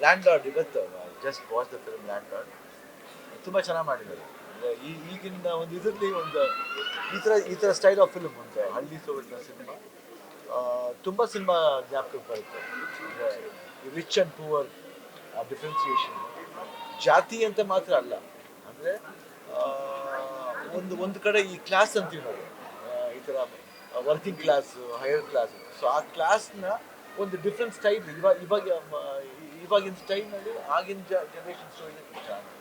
Land lord ಇವತ್ತು just watch the film land lord ತುಂಬ ಚೆನ್ನಾಗಿ ಮಾಡಿದ್ದಾರೆ. ಅಂದ್ರೆ ಈಗಿನ ಒಂದು ಇದರಲ್ಲಿ ಒಂದು ಈ ಥರ ಸ್ಟೈಲ್ ಆಫ್ ಫಿಲ್ಮ್ ಒಂದು ಹಳ್ಳಿ ಸೊಗಡಿನ ಸಿನಿಮಾ ತುಂಬ ಸಿನಿಮಾ ಜ್ಞಾಪಕಕ್ಕೆ ಬರುತ್ತೆ. ಅಂದರೆ ರಿಚ್ ಆ್ಯಂಡ್ ಪೂವರ್ ಡಿಫ್ರೆನ್ಸಿಯೇಷನ್ ಜಾತಿ ಅಂತ ಮಾತ್ರ ಅಲ್ಲ. ಅಂದರೆ ಒಂದು ಕಡೆ ಈ ಕ್ಲಾಸ್ ಅಂತೀವಿ ನಾವು, ಈ ಥರ working class higher class. So ಆ ಕ್ಲಾಸ್ನ ಒಂದು ಡಿಫ್ರೆಂಟ್ ಸ್ಟೈಲ್ ಇವಾಗಿನ ಸ್ಟೈಲ್ನಲ್ಲಿ ಆಗಿನ ಜನರೇಷನ್ ಸ್ಟೈಲ್ ಚೆನ್ನಾಗಿದೆ.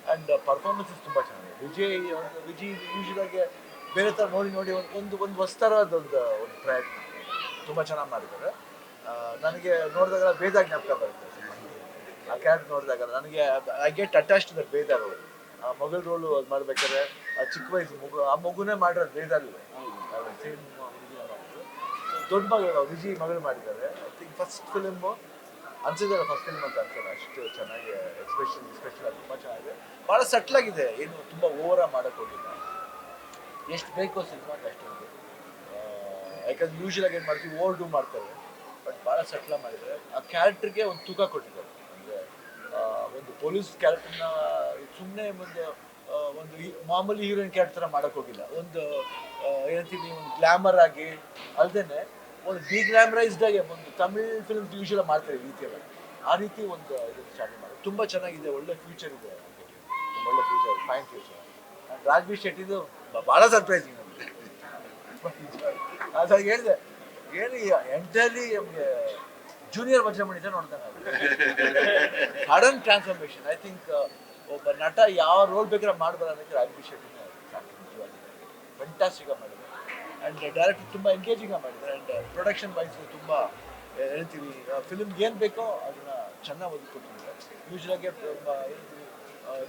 ಆ್ಯಂಡ್ ಪರ್ಫಾರ್ಮೆನ್ಸಸ್ ತುಂಬ ಚೆನ್ನಾಗಿದೆ. ವಿಜಯ್ ಯೂಶಲಾಗಿ ಬೇರೆ ಥರ ನೋಡಿ ಒಂದು ಹೊಸ್ತರದೊಂದು ಪ್ರಯತ್ನ ತುಂಬ ಚೆನ್ನಾಗಿ ಮಾಡಿದ್ದಾರೆ. ನನಗೆ ನೋಡಿದಾಗ ಬೇದ ಜ್ಞಾಪಕ ಬರುತ್ತೆ ಆ ಕ್ಯಾರೆಕ್ಟರ್ ನೋಡಿದಾಗ. ನನಗೆ I get attach to that ಬೇದ ರೋಲ್. ಆ ಮಗಳ ರೋಲು ಅದು ಮಾಡ್ಬೇಕಾದ್ರೆ ಆ ಚಿಕ್ಕ ವಯಸ್ಸು ಆ ಮಗುನೇ ಮಾಡಿರೋದು ಬೇದಲ್ಲಿ ಸೇಮ್ ಹುಡುಗಿನ ಮಾಡಿದ್ರು. ದೊಡ್ಡ ಮಗಳು ವಿಜಯ್ ಮಗಳು ಮಾಡಿದ್ದಾರೆ. ಐ ಥಿಂಕ್ ಫಸ್ಟ್ ಫಿಲಿಮು ಅನ್ಸಿದ್ದಾರೆ, ಫಸ್ಟ್ ಫಿಲ್ಮ್ ಅಂತ ಅನ್ಸಲ್ಲ, ಅಷ್ಟು ಚೆನ್ನಾಗಿ ಎಕ್ಸ್ಪ್ರೆಷನ್ ಅದು ತುಂಬ ಚೆನ್ನಾಗಿದೆ. ಭಾಳ ಸಟ್ಲಾಗಿದೆ, ಏನು ತುಂಬ ಓವರಾಗಿ ಮಾಡೋಕ್ಕೆ ಹೋಗಿಲ್ಲ. ಎಷ್ಟು ಬೇಕೋ ಸಿನಿಮಾಗೆ ಅಷ್ಟು ಇದೆ. ಯಾಕಂದ್ರೆ ಯೂಶಲಾಗಿ ಏನು ಮಾಡ್ತೀವಿ, ಓವರ್ ಡೂ ಮಾಡ್ತಾರೆ. ಬಟ್ ಭಾಳ ಸಟ್ಲಾಗಿ ಮಾಡಿದ್ದಾರೆ. ಆ ಕ್ಯಾರೆಕ್ಟ್ರಿಗೆ ಒಂದು ತೂಕ ಕೊಟ್ಟಿದ್ದಾರೆ. ಅಂದರೆ ಒಂದು ಪೊಲೀಸ್ ಕ್ಯಾರೆಕ್ಟರ್ನ ಸುಮ್ಮನೆ ಒಂದು ಮಾಮೂಲಿ ಹೀರೋಯಿನ್ ಕ್ಯಾರೆಕ್ಟರ್ ಥರ ಮಾಡೋಕ್ಕೆ ಹೋಗಿಲ್ಲ. ಒಂದು ಏನಂತೀನಿ, ಒಂದು ಗ್ಲಾಮರ್ ಆಗಿ ಅಲ್ಲದೆ ಒಂದು ಡಿಗ್ಲಾಮರೈಸ್ಡ್ ಆಗಿ ಒಂದು ತಮಿಳ್ ಫಿಲ್ಮ್ಸ್ ಯೂಶಲಾಗಿ ಮಾಡ್ತಾರೆ ಈ ರೀತಿಯಲ್ಲ, ಆ ರೀತಿ ಒಂದು ಇದು ಸ್ಟಾರ್ಟ್ ಮಾಡಿ ತುಂಬ ಚೆನ್ನಾಗಿದೆ. ಒಳ್ಳೆ ಫ್ಯೂಚರ್ ಇದೆ, ಒಳ್ಳೆ ಫ್ಯೂಚರ್, ಫೈನ್ ಫ್ಯೂಚರ್. ರಾಜ್ಬಿ ಶೆಟ್ಟಿದು ಭಾಳ ಸರ್ಪ್ರೈಸಿಂಗ್ ನಮಗೆ. ಅದಾಗ ಹೇಳಿದೆ ಏನು ಎಂಟರ್ಲಿ ನಮಗೆ ಜೂನಿಯರ್ ವಜ್ರಮಣಿ ನೋಡ್ತಾನೆ ಸಡನ್ ಟ್ರಾನ್ಸ್ಫಾರ್ಮೇಶನ್. ಐ ಥಿಂಕ್ ಒಬ್ಬ ನಟ ಯಾವ ರೋಲ್ ಬೇಕಾದ್ರೆ ಮಾಡ್ಬಾರ ಅನ್ನೋಕ್ಕೆ ರಾಜ್ಬಿ ಶೆಟ್ಟಿನ ಫಂಟಾಸ್ಟಿಕಾಗಿ ಮಾಡಿದ್ದಾರೆ. ಆ್ಯಂಡ್ ಡೈರೆಕ್ಟರ್ ತುಂಬ ಎಂಗೇಜಿಂಗಾಗಿ ಮಾಡಿದ್ದಾರೆ. ಆ್ಯಂಡ್ ಪ್ರೊಡಕ್ಷನ್ ವೈಸ್ ತುಂಬ ಹೇಳ್ತೀವಿ, ಫಿಲ್ಮ್ಗೆ ಏನು ಬೇಕೋ ಅದನ್ನು ಚೆನ್ನಾಗಿ ಒದಗಿಕೊಟ್ಟಿದ್ದಾರೆ. ಯೂಶ್ವಲಾಗಿ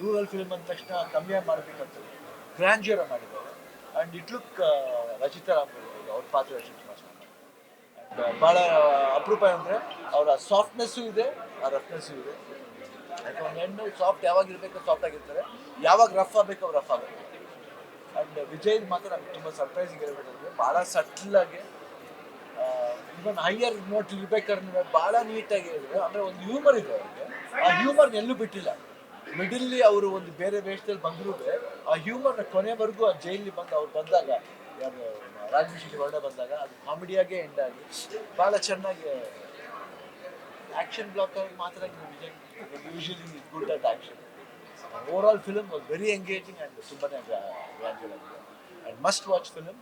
ರೂರಲ್ ಫಿಲ್ಮ್ ಅಂದ ತಕ್ಷಣ ಕಮ್ಮಿಯಾಗಿ ಮಾಡಬೇಕಂತ ಗ್ರ್ಯಾಂಡ್ಯೂರಾಗಿ ಮಾಡಿದ್ದಾರೆ. And it look Rachita Ram ಅವ್ರ ಪಾತ್ರ ತುಂಬ ಚೆನ್ನಾಗಿ. ಆ್ಯಂಡ್ ಭಾಳ ಅಪರೂಪ ಅಂದರೆ ಅವರ ಸಾಫ್ಟ್ನೆಸ್ಸು ಇದೆ, ಆ ರಫ್ನೆಸ್ಸು ಇದೆ. ಯಾಕಂದ್ರೆ ಒಂದು ಹೆಣ್ಣು ಸಾಫ್ಟ್ ಯಾವಾಗ ಇರಬೇಕು ಸಾಫ್ಟ್ ಆಗಿರ್ತಾರೆ, ಯಾವಾಗ ರಫ್ ಆಗಬೇಕು ಅವ್ರು ರಫ್ ಆಗಬೇಕು. ಆ್ಯಂಡ್ ವಿಜಯ್ ಮಾತ್ರ ನಮ್ಗೆ ತುಂಬ ಸರ್ಪ್ರೈಸಿಂಗ್ ಇರಬೇಕಂದ್ರೆ ಭಾಳ ಸಟ್ಲಾಗಿ ಇವನ್ ಹೈಯರ್ ನೋಟ್ ಇರ್ಬೇಕಾದ್ರೆ ಭಾಳ ನೀಟಾಗಿ ಹೇಳಿದ್ರೆ. ಅಂದರೆ ಒಂದು ಹ್ಯೂಮರ್ ಇದೆ ಅವ್ರಿಗೆ, ಆ ಹ್ಯೂಮರ್ನ ಎಲ್ಲೂ ಬಿಟ್ಟಿಲ್ಲ. ಮಿಡಲ್ಲಿ ಅವರು ಒಂದು ಬೇರೆ ವೇಷದಲ್ಲಿ ಬಂದರೂ ಆ ಹ್ಯೂಮರ್ನ ಕೊನೆವರೆಗೂ ಆ ಜೈಲಿಗೆ ಅವ್ರು ಬಂದಾಗ, ಯಾರು ರಾಜ್ಬಿ ಶೆಟ್ಟಿ ಹೊರಡೆ ಬಂದಾಗ ಅದು ಕಾಮಿಡಿಯಾಗೇ ಎಂಡ್ ಆಗಿ ಭಾಳ ಚೆನ್ನಾಗಿ ಆ್ಯಕ್ಷನ್ ಬ್ಲಾಕ್ ಆಗಿ ಮಾತ್ರ Vijay usually good at action. Over all film was very engaging and ತುಂಬಾ ಗ್ರ್ಯಾಂಡ್ಯೂರ್ ಆಗಿದೆ. And must watch film.